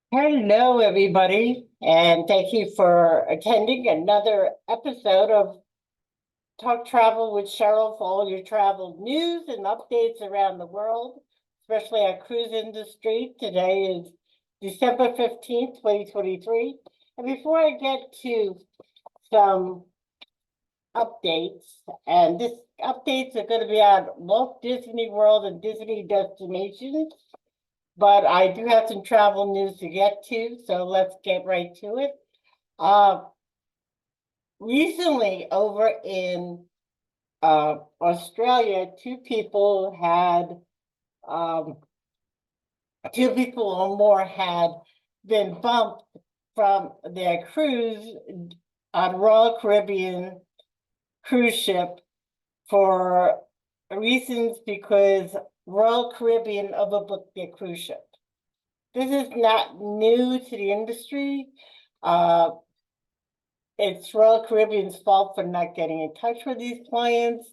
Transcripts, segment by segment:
Hello, everybody, and thank you for attending another episode of Talk Travel with Cheryl for all your travel news and updates around the world, especially our cruise industry. Today is December 15th, 2023. And before I get to some updates, and this updates are going to be on Walt Disney World and Disney destinations. But I do have some travel news to get to, so let's get right to it. Uh, Recently, over in Australia, um, two people or more had been bumped from their cruise on Royal Caribbean cruise ship for reasons because Royal Caribbean overbooked their cruise ship. This is not new to the industry. Uh, it's Royal Caribbean's fault for not getting in touch with these clients.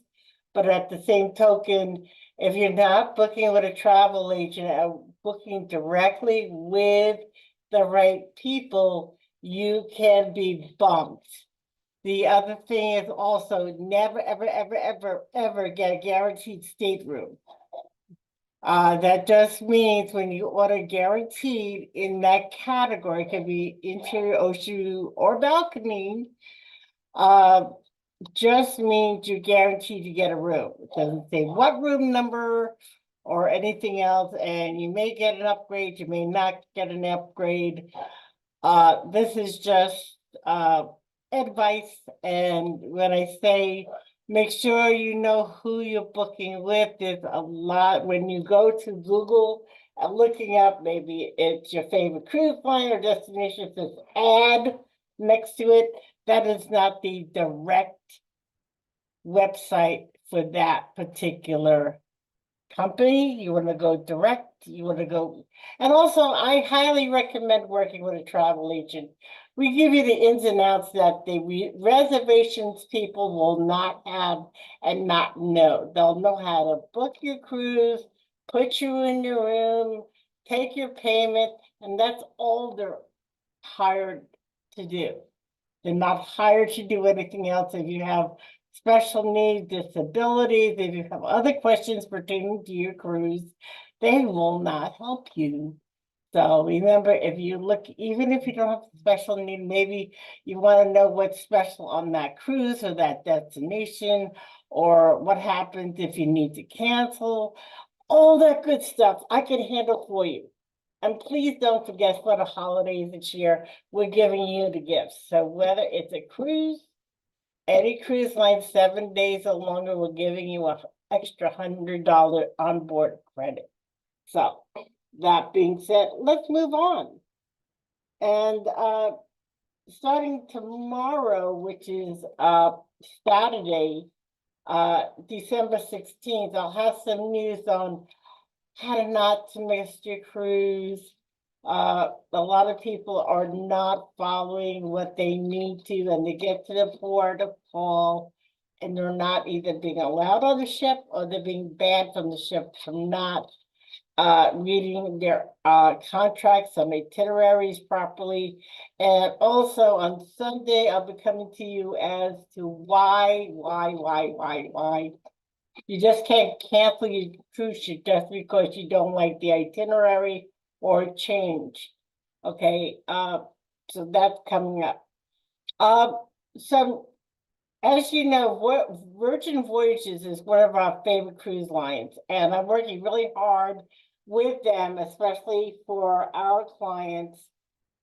But at the same token, if you're not booking with a travel agent and booking directly with the right people, you can be bumped. The other thing is also never, ever, ever, ever, ever get a guaranteed stateroom. That just means when you order guaranteed in that category, it can be interior, ocean, or balcony, uh, just means you're guaranteed to get a room. It doesn't say what room number or anything else, and you may get an upgrade, you may not get an upgrade. This is just advice, and when I say make sure you know who you're booking with, there's a lot when you go to Google and looking up, maybe it's your favorite cruise line or destination, it says add next to it. That is not the direct website for that particular company. You want to go direct, you want to go. And also, I highly recommend working with a travel agent. We give you the ins and outs that the reservations people will not have and not know. They'll know how to book your cruise, put you in your room, take your payment, and that's all they're hired to do. They're not hired to do anything else. If you have special needs, disabilities, if you have other questions pertaining to your cruise, they will not help you. So remember, if you look, even if you don't have a special need, maybe you want to know what's special on that cruise or that destination, or what happens if you need to cancel, all that good stuff I can handle for you. And please don't forget for the holidays this year, we're giving you the gifts. So whether it's a cruise, any cruise line, 7 days or longer, we're giving you an extra $100 onboard credit. So that being said, let's move on. And starting tomorrow, which is Saturday, December 16th, I'll have some news on how not to miss your cruise. A lot of people are not following what they need to, and they get to the port of call, and they're not either being allowed on the ship or they're being banned from the ship from not reading their contracts, some itineraries properly. And also on Sunday, I'll be coming to you as to why. You just can't cancel your cruise ship just because you don't like the itinerary or change. Okay, so that's coming up. So as you know, Virgin Voyages is one of our favorite cruise lines, and I'm working really hard with them, especially for our clients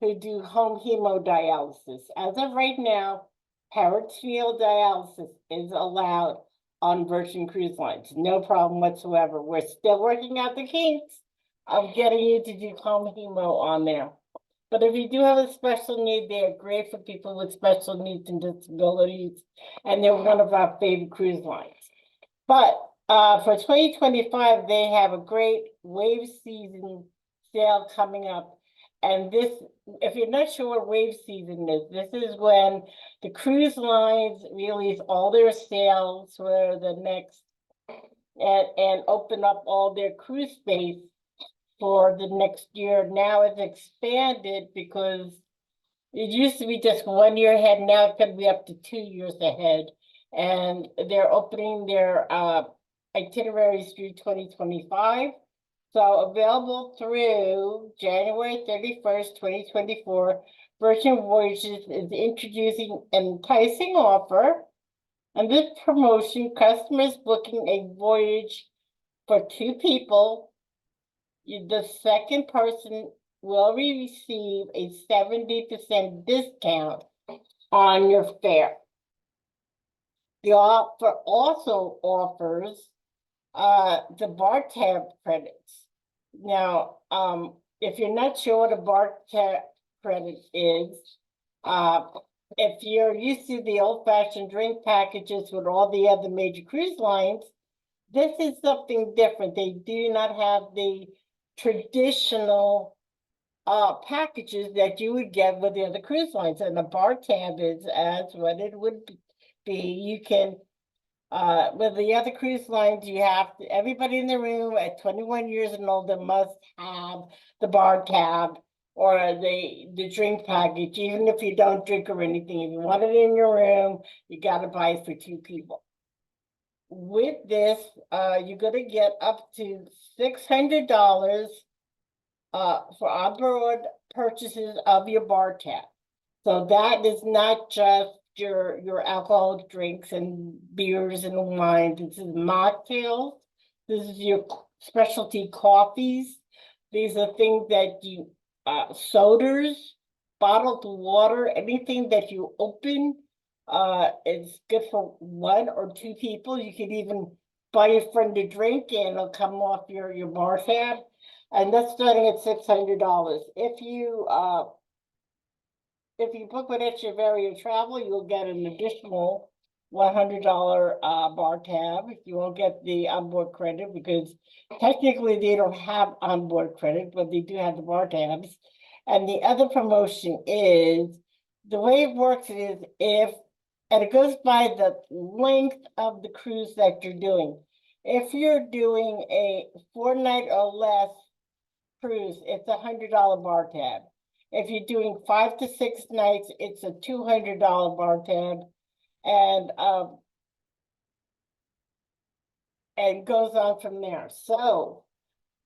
who do home hemodialysis. As of right now, peritoneal dialysis is allowed on Virgin Cruise Lines. No problem whatsoever. We're still working out the kinks of getting you to do home hemo on there. But if you do have a special need, they are great for people with special needs and disabilities, and they're one of our favorite cruise lines. But for 2025, they have a great wave season sale coming up. And this, if you're not sure what wave season is, this is when the cruise lines release all their sales for the next and open up all their cruise space for the next year. Now it's expanded because it used to be just 1 year ahead. Now it's going to be up to 2 years ahead. And they're opening their itineraries through 2025. So available through January 31st, 2024, Virgin Voyages is introducing an enticing offer. And this promotion, customers booking a voyage for 2 people, the second person will receive a 70% discount on your fare. The offer also offers the bar tab credits. Now, if you're not sure what a bar tab credit is, if you're used to the old-fashioned drink packages with all the other major cruise lines, this is something different. They do not have the traditional packages that you would get with the other cruise lines. And the bar tab is as what it would be. You can with the other cruise lines, you have to, everybody in the room at 21 years and older must have the bar tab or the drink package, even if you don't drink or anything. If you want it in your room, you got to buy it for 2 people. With this, you're going to get up to $600 for onboard purchases of your bar tab. So that is not just your alcoholic drinks and beers and wine. This is mocktails. This is your specialty coffees. These are things that you, sodas, bottled water, anything that you open is good for 1 or 2 people. You could even buy a friend a drink and it'll come off your bar tab. And that's starting at $600. If you book with Echevarria Travel, you'll get an additional $100 bar tab. You won't get the onboard credit because technically they don't have onboard credit, but they do have the bar tabs. And the other promotion is, the way it works is and it goes by the length of the cruise that you're doing. If you're doing a 4-night or less cruise, it's a $100 bar tab. If you're doing 5 to 6 nights, it's a $200 bar tab, and goes on from there. So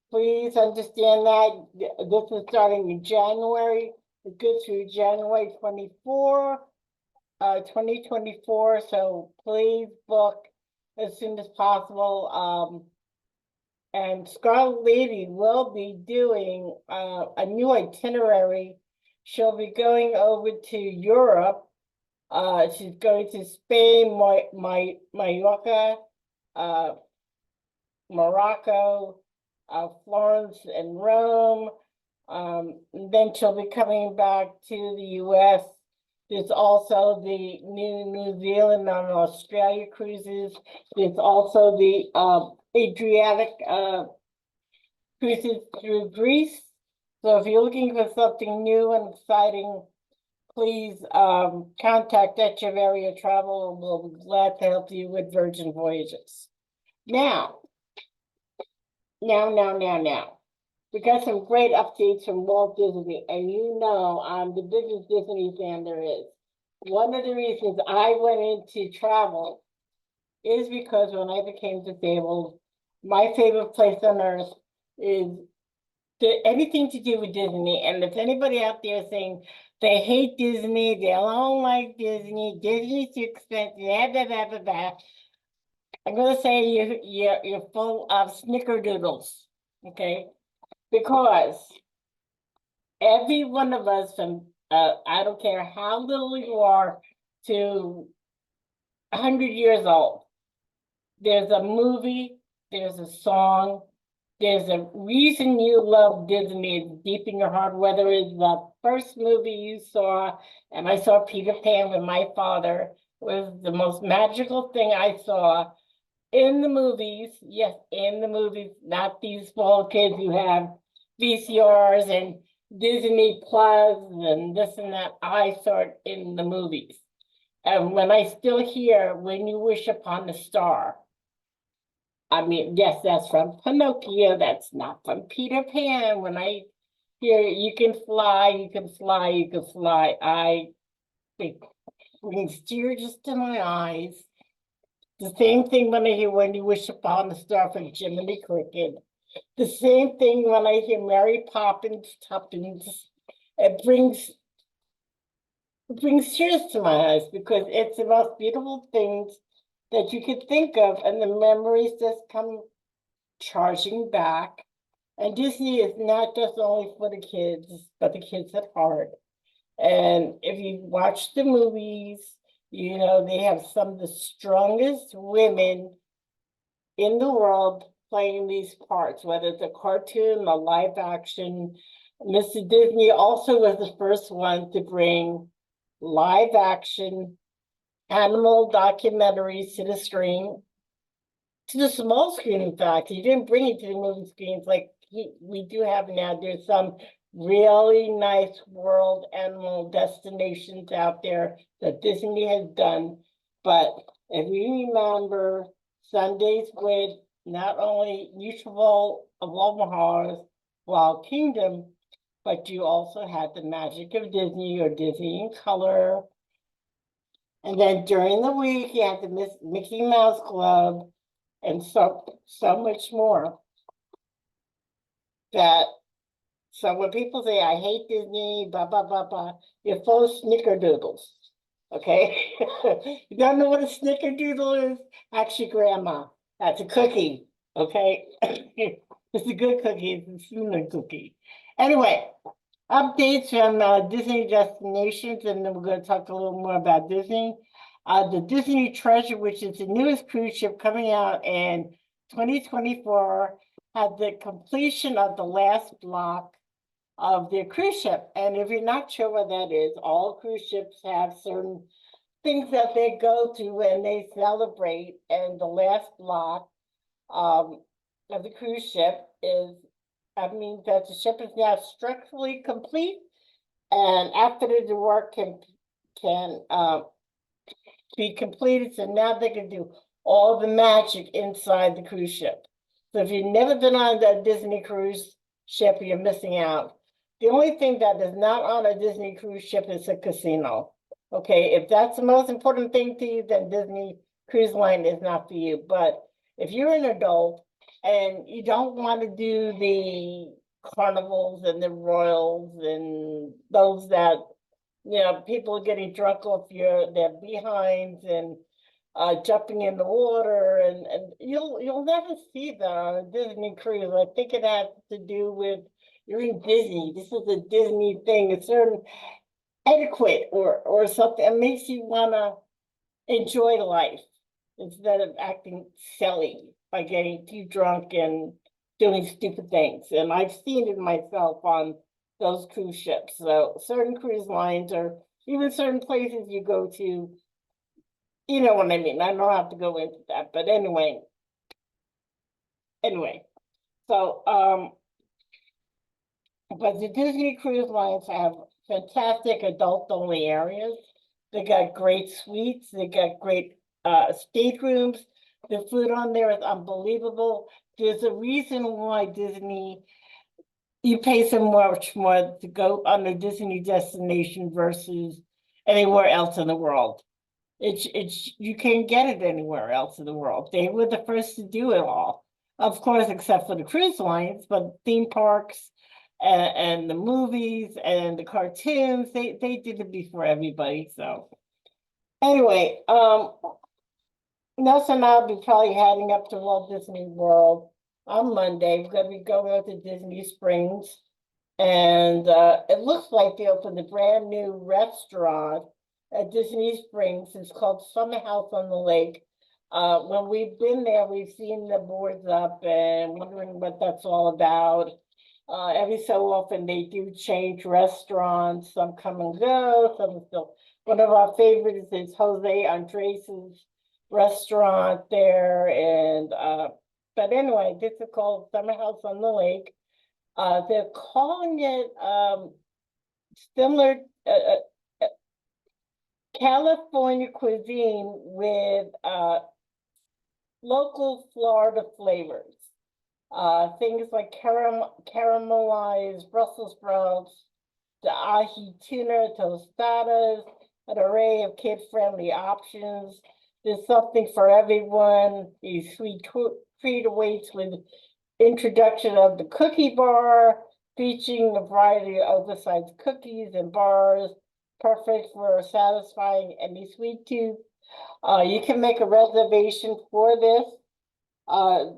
please understand that this is starting in January. It goes through January 2024. So please book as soon as possible. And Scarlet Lady will be doing a new itinerary. She'll be going over to Europe. She's going to Spain, Mallorca, Morocco, Florence, and Rome. Then she'll be coming back to the U.S. There's also the New Zealand and Australia cruises. There's also the Adriatic cruises through Greece. So if you're looking for something new and exciting, please contact Echevarria Travel and we'll be glad to help you with Virgin Voyages. Now. We got some great updates from Walt Disney, and you know I'm the biggest Disney fan there is. One of the reasons I went into travel is because when I became disabled, my favorite place on earth is anything to do with Disney. And if anybody out there saying they hate Disney, they don't like Disney, Disney's too expensive, blah, blah, blah, blah, I'm going to say you're full of snickerdoodles, okay? Because every one of us from, I don't care how little you are, to 100 years old, there's a movie, there's a song, there's a reason you love Disney. It's deep in your heart, whether it's the first movie you saw, and I saw Peter Pan with my father. It was the most magical thing I saw. In the movies, yes, in the movies, not these small kids who have VCRs and Disney Plus and this and that. I saw it in the movies. And when I still hear "When You Wish Upon a Star," I mean, yes, that's from Pinocchio. That's not from Peter Pan. When I hear you can fly, you can fly, you can fly, it brings tears to my eyes. The same thing when I hear When You Wish Upon a Star from Jiminy Cricket. The same thing when I hear Mary Poppins, Tuppence. It brings it brings tears to my eyes because it's the most beautiful things that you could think of, and the memories just come charging back. And Disney is not just only for the kids, but the kids at heart. And if you watch the movies, you know, they have some of the strongest women in the world playing these parts, whether it's a cartoon, a live action. Mr. Disney also was the first one to bring live action animal documentaries to the screen, to the small screen, in fact. He didn't bring it to the movie screens like we do have now. There's some really nice world animal destinations out there that Disney has done. But if you remember Sundays with not only Mutual of Omaha's Wild Kingdom, but you also had the Magic of Disney or Disney in Color. And then during the week, you had the Mickey Mouse Club and so much more. That so when people say I hate Disney, blah blah blah blah, you're full of snickerdoodles. Okay, you don't know what a snickerdoodle is? Actually, Grandma, that's a cookie. Okay, it's a good cookie. It's a cinnamon cookie. Anyway, updates from Disney destinations, and then we're going to talk a little more about Disney. The Disney Treasure, which is the newest cruise ship coming out in 2024, had the completion of the last block of their cruise ship. And if you're not sure what that is, all cruise ships have certain things that they go to when they celebrate. And the last block of the cruise ship is, I mean, that the ship is now structurally complete, and after the work can be completed, so now they can do all the magic inside the cruise ship. So if you've never been on a Disney cruise ship, you're missing out. The only thing that is not on a Disney cruise ship is a casino. Okay, if that's the most important thing to you, then Disney Cruise Line is not for you. But if you're an adult and you don't want to do the carnivals and the royals and those that, you know, people getting drunk off their behinds and jumping in the water, and you'll never see that on a Disney cruise. I think it has to do with you're in Disney. This is a Disney thing, a certain etiquette or something. It makes you wanna enjoy life instead of acting silly by getting too drunk and doing stupid things. And I've seen it myself on those cruise ships. So certain cruise lines or even certain places you go to, you know what I mean. I don't have to go into that, but anyway. So but the Disney cruise lines have fantastic adult only areas. They got great suites, they got great staterooms. The food on there is unbelievable. There's a reason why Disney, you pay so much more to go on a Disney destination versus anywhere else in the world. It's you can't get it anywhere else in the world. They were the first to do it all, of course, except for the cruise lines, but theme parks and the movies and the cartoons, they did it before everybody. So anyway, Nelson and I'll be probably heading up to Walt Disney World on Monday. We're gonna be going out to Disney Springs. And it looks like they opened a brand new restaurant at Disney Springs. It's called Summer House on the Lake. When we've been there, we've seen the boards up and wondering what that's all about. Every so often they do change restaurants. Some come and go, some still. One of our favorites is Jose Andres's restaurant there. And but anyway, this is called Summer House on the Lake. They're calling it similar California cuisine with local Florida flavors. Things like caramelized Brussels sprouts, the ahi tuna, tostadas, an array of kid-friendly options. There's something for everyone. These sweet treat awaits with introduction of the cookie bar, featuring a variety of oversized cookies and bars, perfect for satisfying any sweet tooth. You can make a reservation for this.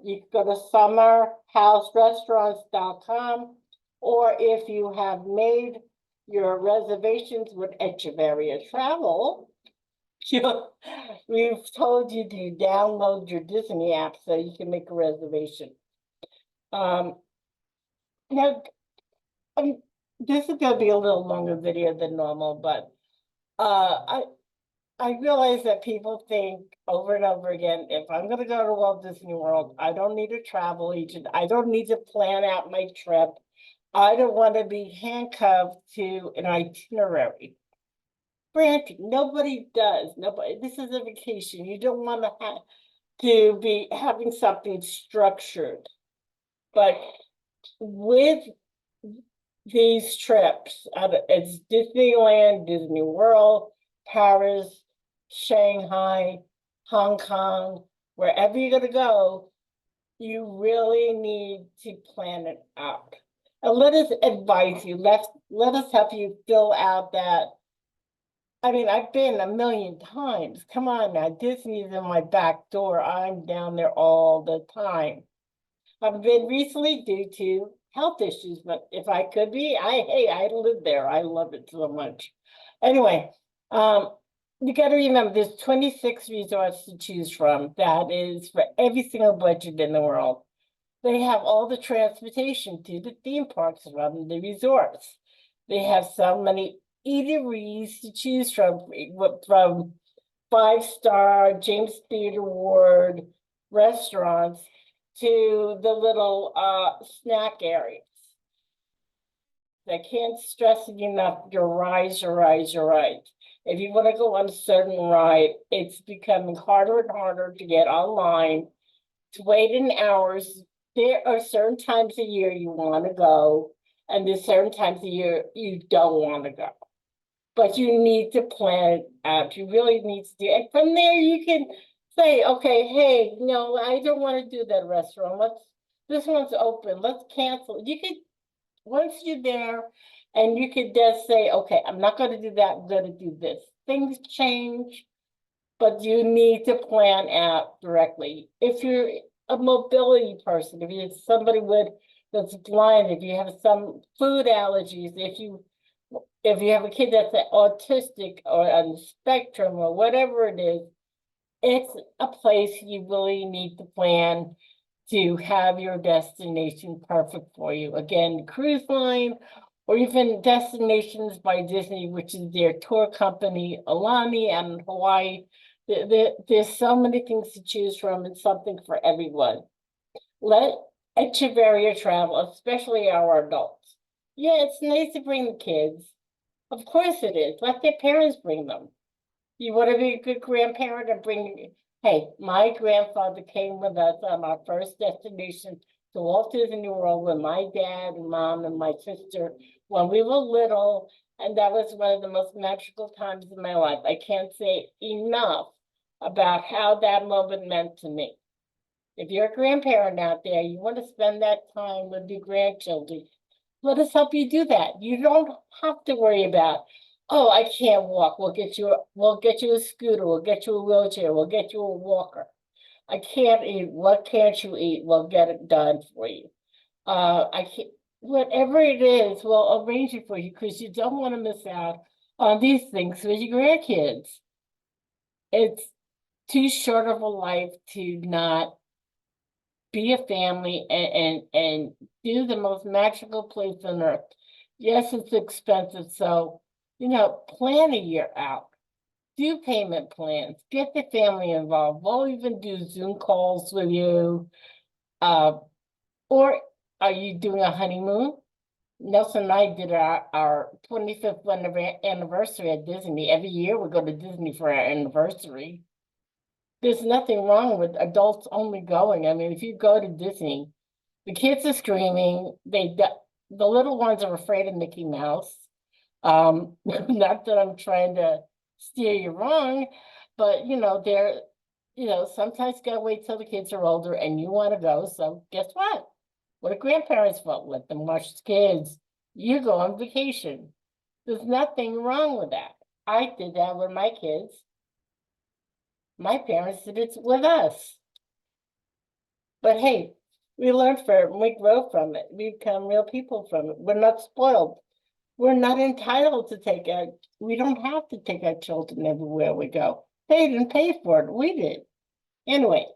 You can go to summerhouserestaurants.com, or if you have made your reservations with Echevarria Travel, we've told you to download your Disney app so you can make a reservation. Now, this is going to be a little longer video than normal, but I realize that people think over and over again, if I'm going to go to Walt Disney World, I don't need a travel agent. I don't need to plan out my trip. I don't want to be handcuffed to an itinerary. Granted, nobody does. Nobody. This is a vacation. You don't want to have to be having something structured. But with these trips, it's Disneyland, Disney World, Paris, Shanghai, Hong Kong, wherever you're going to go, you really need to plan it out. And let us advise you, let us help you fill out that. I mean, I've been a million times. Come on now, Disney's in my back door. I'm down there all the time. I've been recently due to health issues, but if I could be, I live there. I love it so much. Anyway, you got to remember there's 26 resorts to choose from. That is for every single budget in the world. They have all the transportation to the theme parks from the resorts. They have so many eateries to choose from 5-star James Stewart Award restaurants to the little snack areas. I can't stress it enough, your rides. If you want to go on a certain ride, it's becoming harder and harder to get online, to wait in hours. There are certain times a year you want to go, and there's certain times a year you don't want to go. But you need to plan it out. You really need to do it. And from there, you can say, okay, hey, no, I don't want to do that restaurant. This one's open. Let's cancel. You could, once you're there, and you could just say, okay, I'm not going to do that. I'm going to do this. Things change, but you need to plan out directly. If you're a mobility person, if you're somebody that's blind, if you have some food allergies, if you have a kid that's autistic or on the spectrum or whatever it is, it's a place you really need to plan to have your destination perfect for you. Again, cruise line, or even Destinations by Disney, which is their tour company, Alani and Hawaii. There's so many things to choose from and something for everyone. Let Echevarria Travel, especially our adults. Yeah, it's nice to bring the kids. Of course it is. Let their parents bring them. You want to be a good grandparent and bring, hey, my grandfather came with us on our first destination to Walt Disney World with my dad and mom and my sister when we were little. And that was one of the most magical times in my life. I can't say enough about how that moment meant to me. If you're a grandparent out there, you want to spend that time with your grandchildren, let us help you do that. You don't have to worry about, oh, I can't walk. We'll get you a scooter, we'll get you a wheelchair, we'll get you a walker. I can't eat. What can't you eat? We'll get it done for you. I can't, whatever it is, we'll arrange it for you because you don't want to miss out on these things with your grandkids. It's too short of a life to not be a family and do the most magical place on earth. Yes, it's expensive, so plan a year out. Do payment plans. Get the family involved. We'll even do Zoom calls with you. Or are you doing a honeymoon? Nelson and I did our 25th anniversary at Disney. Every year we go to Disney for our anniversary. there's nothing wrong with adults only going. I mean, if you go to Disney, the kids are screaming. The little ones are afraid of Mickey Mouse. Not that I'm trying to steer you wrong, but sometimes you gotta wait till the kids are older and you want to go. So guess what? What do grandparents vote? Let them watch the kids. You go on vacation. There's nothing wrong with that. I did that with my kids. My parents did it with us. But hey, we learn from it and we grow from it. We become real people from it. We're not spoiled. We're not entitled to we don't have to take our children everywhere we go. They didn't pay for it. We did. Anyway,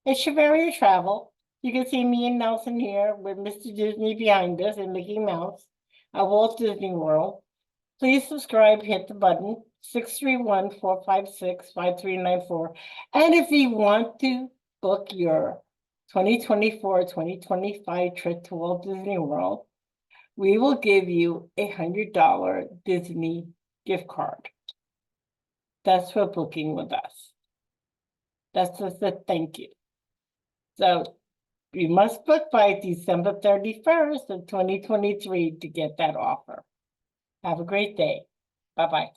it's Echevarria Travel. You can see me and Nelson here with Mr. Disney behind us and Mickey Mouse at Walt Disney World. Please subscribe, hit the button, 631-456-5394. And if you want to book your 2024-2025 trip to Walt Disney World, we will give you a $100 Disney gift card. That's for booking with us. That's just a thank you. So you must book by December 31st of 2023 to get that offer. Have a great day. Bye-bye.